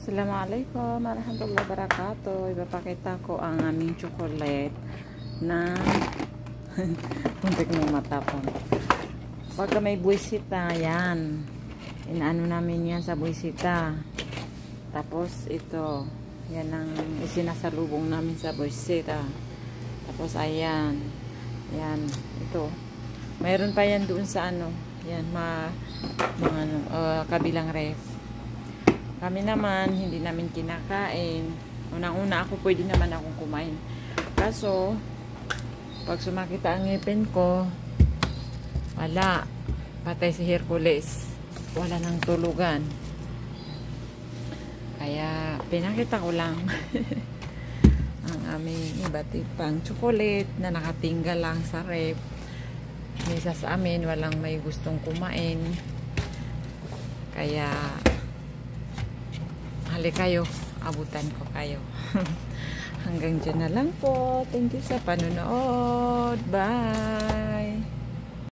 Assalamualaikum warahmatullahi wabarakatuh. Ipapakita ko ang aming chocolate na muntik ng matapon. Pagka may buwisita, yan. Inaano namin yan sa buwisita. Tapos ito, yan ang isinasalubong namin sa buwisita. Tapos ayan. Yan, ito. Mayroon pa yan doon sa ano. Yan, kabilang ref. Kami naman, hindi namin kinakain. Unang-una ako, pwede naman akong kumain. Kaso, pag sumakita ang ngipin ko, wala. Patay si Hercules. Wala nang tulugan. Kaya, pinakita ko lang ang aming iba't ibang chocolate na nakatinggal lang sa ref. Misa sa amin, walang may gustong kumain. Kaya, hali kayo, abutan ko kayo. Hanggang dyan na lang po. Thank you sa panonood. Bye!